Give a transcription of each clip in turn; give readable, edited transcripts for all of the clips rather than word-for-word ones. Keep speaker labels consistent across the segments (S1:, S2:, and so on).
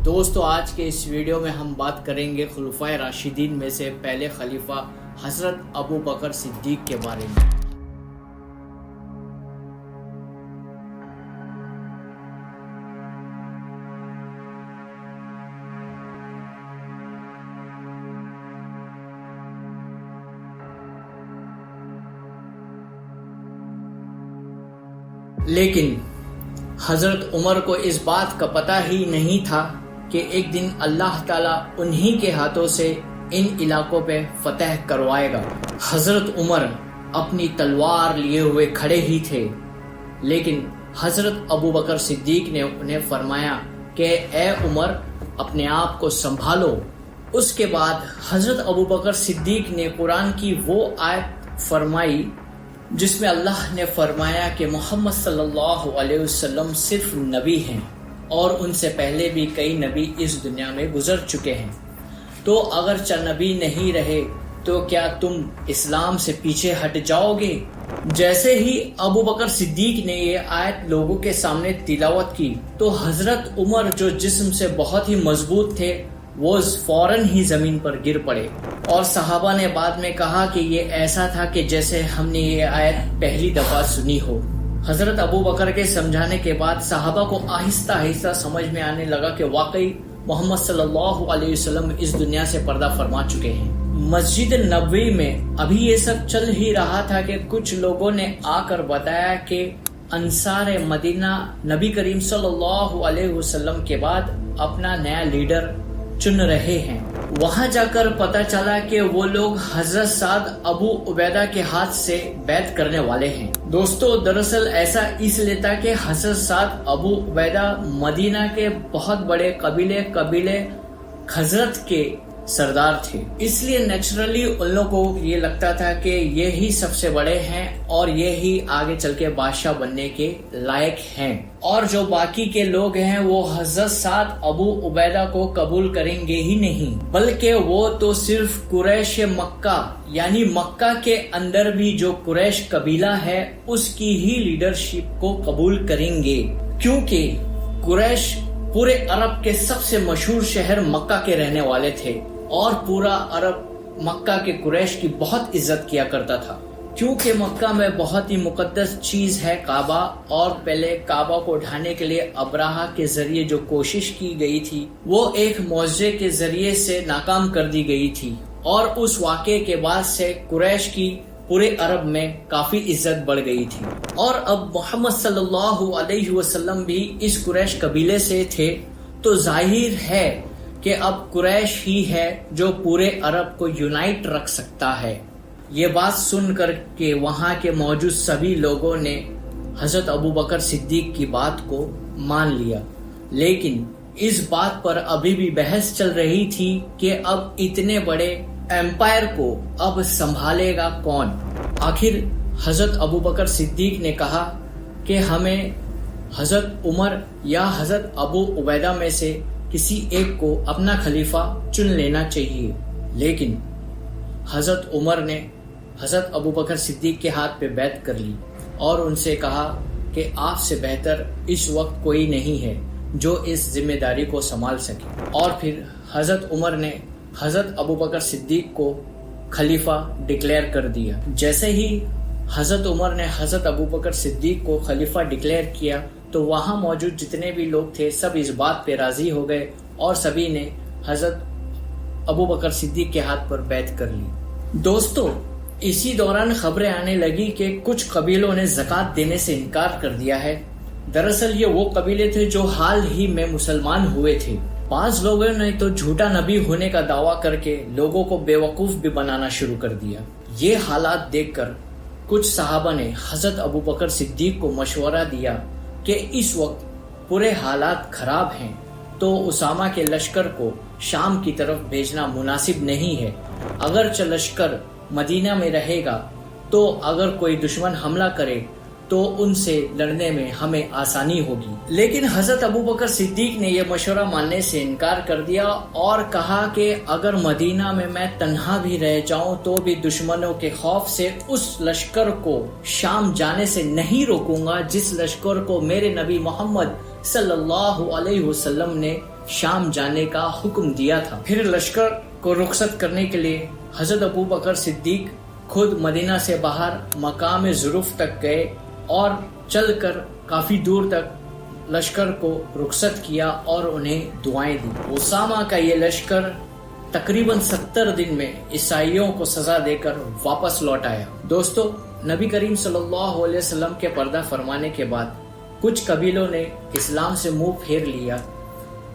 S1: دوستو آج کے اس ویڈیو میں ہم بات کریں گے خلفائے راشدین میں سے پہلے خلیفہ حضرت ابو بکر صدیق کے بارے میں۔ لیکن حضرت عمر کو اس بات کا پتہ ہی نہیں تھا کہ ایک دن اللہ تعالیٰ انہی کے ہاتھوں سے ان علاقوں پہ فتح کروائے گا۔ حضرت عمر اپنی تلوار لیے ہوئے کھڑے ہی تھے، لیکن حضرت ابو بکر صدیق نے انہیں فرمایا کہ اے عمر اپنے آپ کو سنبھالو۔ اس کے بعد حضرت ابو بکر صدیق نے قرآن کی وہ آیت فرمائی جس میں اللہ نے فرمایا کہ محمد صلی اللہ علیہ وسلم صرف نبی ہیں اور ان سے پہلے بھی کئی نبی اس دنیا میں گزر چکے ہیں، تو اگرچہ نبی نہیں رہے تو کیا تم اسلام سے پیچھے ہٹ جاؤ گے؟ جیسے ہی ابو بکر صدیق نے یہ آیت لوگوں کے سامنے تلاوت کی تو حضرت عمر جو جسم سے بہت ہی مضبوط تھے وہ فوراً ہی زمین پر گر پڑے، اور صحابہ نے بعد میں کہا کہ یہ ایسا تھا کہ جیسے ہم نے یہ آیت پہلی دفعہ سنی ہو۔ حضرت ابو بکر کے سمجھانے کے بعد صحابہ کو آہستہ آہستہ سمجھ میں آنے لگا کہ واقعی محمد صلی اللہ علیہ وسلم اس دنیا سے پردہ فرما چکے ہیں۔ مسجد نبوی میں ابھی یہ سب چل ہی رہا تھا کہ کچھ لوگوں نے آ کر بتایا کہ انصار مدینہ نبی کریم صلی اللہ علیہ وسلم کے بعد اپنا نیا لیڈر چن رہے ہیں۔ وہاں جا کر پتہ چلا کہ وہ لوگ حضرت سعد ابو عبیدہ کے ہاتھ سے بیعت کرنے والے ہیں۔ دوستو دراصل ایسا اس لیے تھا کہ حضرت سعد ابو عبیدہ مدینہ کے بہت بڑے قبیلے خزرج کے سردار تھے، اس لیے نیچرلی ان لوگوں کو یہ لگتا تھا کہ یہی سب سے بڑے ہیں اور یہی آگے چل کے بادشاہ بننے کے لائق ہیں، اور جو باقی کے لوگ ہیں وہ حضرت سعد ابو عبیدہ کو قبول کریں گے ہی نہیں، بلکہ وہ تو صرف قریش مکہ یعنی مکہ کے اندر بھی جو قریش قبیلہ ہے اس کی ہی لیڈرشپ کو قبول کریں گے، کیونکہ قریش پورے عرب کے سب سے مشہور شہر مکہ کے رہنے والے تھے، اور پورا عرب مکہ کے قریش کی بہت عزت کیا کرتا تھا، کیونکہ مکہ میں بہت ہی مقدس چیز ہے کعبہ، اور پہلے کعبہ کو ڈھانے کے لیے ابراہہ کے ذریعے جو کوشش کی گئی تھی وہ ایک معجزے کے ذریعے سے ناکام کر دی گئی تھی، اور اس واقعے کے بعد سے قریش کی پورے عرب میں کافی عزت بڑھ گئی تھی، اور اب محمد صلی اللہ علیہ وسلم بھی اس قریش قبیلے سے تھے، تو ظاہر ہے کہ اب قریش ہی ہے جو پورے عرب کو یونائٹ رکھ سکتا ہے۔ یہ بات سن کر کے وہاں کے موجود سبھی لوگوں نے حضرت ابو بکر صدیق کی بات کو مان لیا، لیکن اس بات پر ابھی بھی بحث چل رہی تھی کہ اب اتنے بڑے ایمپائر کو اب سنبھالے گا کون۔ آخر حضرت ابو بکر صدیق نے کہا کہ ہمیں حضرت عمر یا حضرت ابو عبیدہ میں سے کسی ایک کو اپنا خلیفہ چن لینا چاہیے، لیکن حضرت عمر نے حضرت ابو بکر صدیق کے ہاتھ پہ بیعت کر لی اور ان سے کہا کہ آپ سے بہتر اس وقت کوئی نہیں ہے جو اس ذمہ داری کو سنبھال سکے، اور پھر حضرت عمر نے حضرت ابو بکر صدیق کو خلیفہ ڈکلیئر کر دیا۔ جیسے ہی حضرت عمر نے حضرت ابو بکر صدیق کو خلیفہ ڈکلیئر کیا تو وہاں موجود جتنے بھی لوگ تھے سب اس بات پہ راضی ہو گئے اور سبھی نے حضرت ابو بکر صدیق کے ہاتھ پر بیعت کر لی۔ دوستو اسی دوران خبریں آنے لگی کہ کچھ قبیلوں نے زکوٰۃ دینے سے انکار کر دیا ہے۔ دراصل یہ وہ قبیلے تھے جو حال ہی میں مسلمان ہوئے تھے۔ بعض لوگوں نے تو جھوٹا نبی ہونے کا دعویٰ کر کے لوگوں کو بیوقوف بھی بنانا شروع کر دیا۔ یہ حالات دیکھ کر کچھ صحابہ نے حضرت ابو بکر صدیق کو مشورہ دیا کہ اس وقت پورے حالات خراب ہیں تو اسامہ کے لشکر کو شام کی طرف بھیجنا مناسب نہیں ہے، اگرچہ لشکر مدینہ میں رہے گا تو اگر کوئی دشمن حملہ کرے تو ان سے لڑنے میں ہمیں آسانی ہوگی۔ لیکن حضرت ابو بکر صدیق نے یہ مشورہ ماننے سے انکار کر دیا اور کہا کہ اگر مدینہ میں تنہا بھی رہ جاؤں تو بھی دشمنوں کے خوف سے اس لشکر کو شام جانے سے نہیں روکوں گا جس لشکر کو میرے نبی محمد صلی اللہ علیہ وسلم نے شام جانے کا حکم دیا تھا۔ پھر لشکر کو رخصت کرنے کے لیے حضرت ابو بکر صدیق خود مدینہ سے باہر مقام ظروف تک گئے اور چل کر کافی دور تک لشکر کو رخصت کیا اور انہیں دعائیں دی۔ اسامہ کا یہ لشکر تقریباً 70 دن میں عیسائیوں کو سزا دے کر واپس لوٹ آیا۔ دوستو، نبی کریم صلی اللہ علیہ وسلم کے پردہ فرمانے کے بعد کچھ قبیلوں نے اسلام سے منہ پھیر لیا،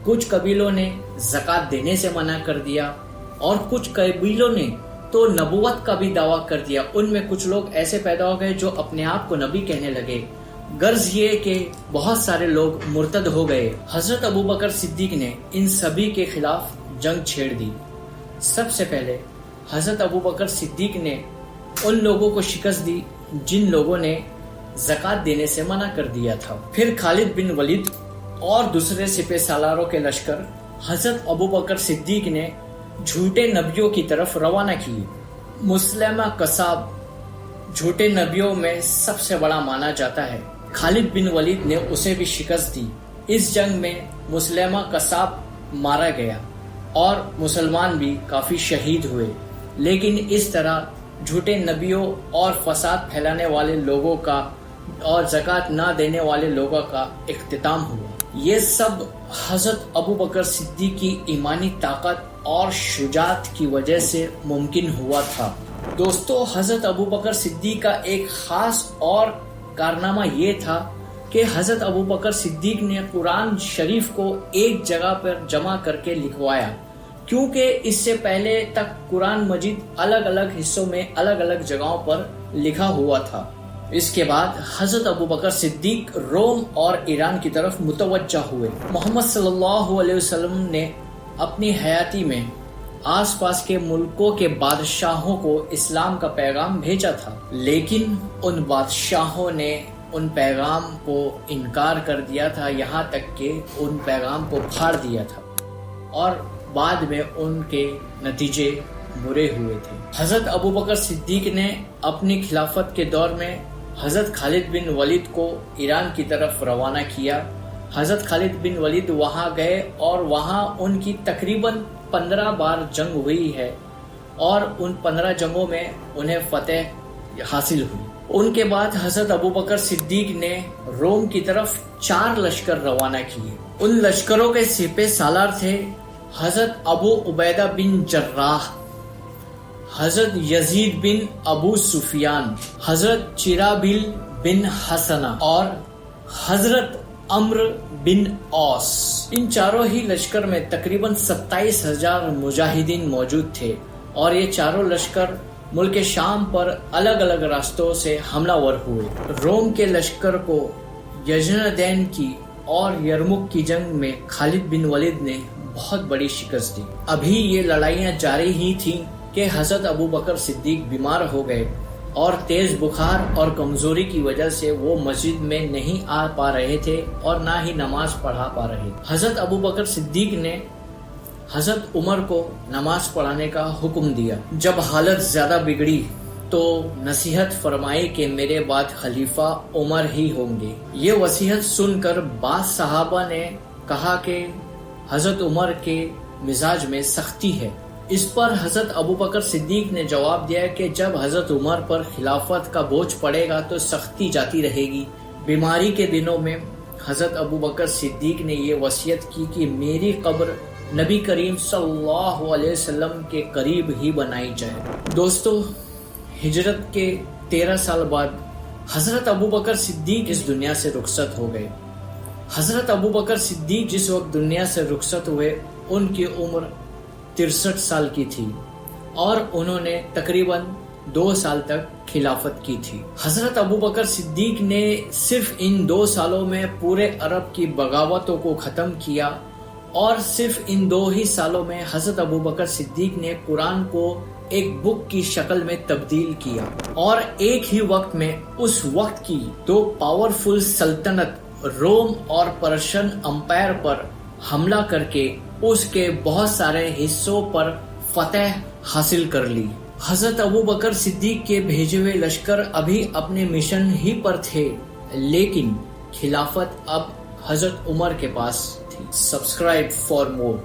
S1: کچھ قبیلوں نے زکوٰۃ دینے سے منع کر دیا اور کچھ قبیلوں نے تو نبوت کا بھی دعویٰ کر دیا۔ ان میں کچھ لوگ ایسے پیدا ہو گئے جو اپنے آپ کو نبی کہنے لگے، غرض یہ کہ بہت سارے لوگ مرتد ہو گئے۔ حضرت ابو بکر صدیق نے ان سبھی کے خلاف جنگ چھیڑ دی۔ سب سے پہلے حضرت ابو بکر صدیق نے ان لوگوں کو شکست دی جن لوگوں نے زکوٰۃ دینے سے منع کر دیا تھا۔ پھر خالد بن ولید اور دوسرے سپہ سالاروں کے لشکر حضرت ابو بکر صدیق نے جھوٹے نبیوں کی طرف روانہ کیے۔ مسلمہ کذاب جھوٹے نبیوں میں سب سے بڑا مانا جاتا ہے۔ خالد بن ولید نے اسے بھی شکست دی۔ اس جنگ میں مسلمہ کذاب مارا گیا اور مسلمان بھی کافی شہید ہوئے، لیکن اس طرح جھوٹے نبیوں اور فساد پھیلانے والے لوگوں کا اور زکوٰۃ نہ دینے والے لوگوں کا اختتام ہوا۔ یہ سب حضرت ابو بکر صدیق کی ایمانی طاقت اور شجاعت کی وجہ سے ممکن ہوا تھا۔ دوستو، حضرت ابو بکر صدیق کا ایک خاص اور کارنامہ یہ تھا کہ حضرت ابو بکر صدیق نے قرآن شریف کو ایک جگہ پر جمع کر کے لکھوایا، کیونکہ اس سے پہلے تک قرآن مجید الگ الگ حصوں میں الگ الگ جگہوں پر لکھا ہوا تھا۔ اس کے بعد حضرت ابو بکر صدیق روم اور ایران کی طرف متوجہ ہوئے۔ محمد صلی اللہ علیہ وسلم نے اپنی حیاتی میں آس پاس کے ملکوں کے بادشاہوں کو اسلام کا پیغام بھیجا تھا، لیکن ان بادشاہوں نے ان پیغام کو انکار کر دیا تھا، یہاں تک کہ ان پیغام کو پھاڑ دیا تھا اور بعد میں ان کے نتیجے برے ہوئے تھے۔ حضرت ابو بکر صدیق نے اپنی خلافت کے دور میں حضرت خالد بن ولید کو ایران کی طرف روانہ کیا۔ حضرت خالد بن ولید وہاں گئے اور وہاں ان کی تقریباً 15 بار جنگ ہوئی ہے اور ان 15 جنگوں میں انہیں فتح حاصل ہوئی۔ ان کے بعد حضرت ابو بکر صدیق نے روم کی طرف 4 لشکر روانہ کیے۔ ان لشکروں کے سپہ سالار تھے حضرت ابو عبیدہ بن جراح، حضرت یزید بن ابو سفیان، حضرت چرابیل بن حسنہ اور حضرت عمرو بن عوص۔ ان چاروں ہی لشکر میں تقریباً 27,000 مجاہدین موجود تھے اور یہ چاروں لشکر ملک شام پر الگ الگ راستوں سے حملہ ور ہوئے۔ روم کے لشکر کو یزندین کی اور یرمک کی جنگ میں خالد بن ولید نے بہت بڑی شکست دی۔ ابھی یہ لڑائیاں جاری ہی تھیں کہ حضرت ابو بکر صدیق بیمار ہو گئے اور تیز بخار اور کمزوری کی وجہ سے وہ مسجد میں نہیں آ پا رہے تھے اور نہ ہی نماز پڑھا پا رہے تھے۔ حضرت ابو بکر صدیق نے حضرت عمر کو نماز پڑھانے کا حکم دیا۔ جب حالت زیادہ بگڑی تو نصیحت فرمائی کہ میرے بعد خلیفہ عمر ہی ہوں گے۔ یہ وصیت سن کر بعض صحابہ نے کہا کہ حضرت عمر کے مزاج میں سختی ہے۔ اس پر حضرت ابو بکر صدیق نے جواب دیا کہ جب حضرت عمر پر خلافت کا بوجھ پڑے گا تو سختی جاتی رہے گی۔ بیماری کے دنوں میں حضرت ابو بکر صدیق نے یہ وصیت کی کہ میری قبر نبی کریم صلی اللہ علیہ وسلم کے قریب ہی بنائی جائے۔ دوستو، ہجرت کے 13 سال بعد حضرت ابو بکر صدیق اس دنیا سے رخصت ہو گئے۔ حضرت ابو بکر صدیق جس وقت دنیا سے رخصت ہوئے ان کی عمر 63 سال کی تھی اور انہوں نے تقریباً 2 سال تک خلافت کی تھی۔ حضرت ابو بکر صدیق نے صرف ان 2 سالوں میں پورے عرب کی بغاوتوں کو ختم کیا اور صرف ان 2 ہی سالوں میں حضرت ابو بکر صدیق نے قرآن کو ایک بک کی شکل میں تبدیل کیا اور ایک ہی وقت میں اس وقت کی 2 پاورفل سلطنت روم اور پرشین امپائر پر حملہ کر کے اس کے بہت سارے حصوں پر فتح حاصل کر لی۔ حضرت ابو بکر صدیق کے بھیجے ہوئے لشکر ابھی اپنے مشن ہی پر تھے، لیکن خلافت اب حضرت عمر کے پاس تھی۔ تھی. Subscribe for more.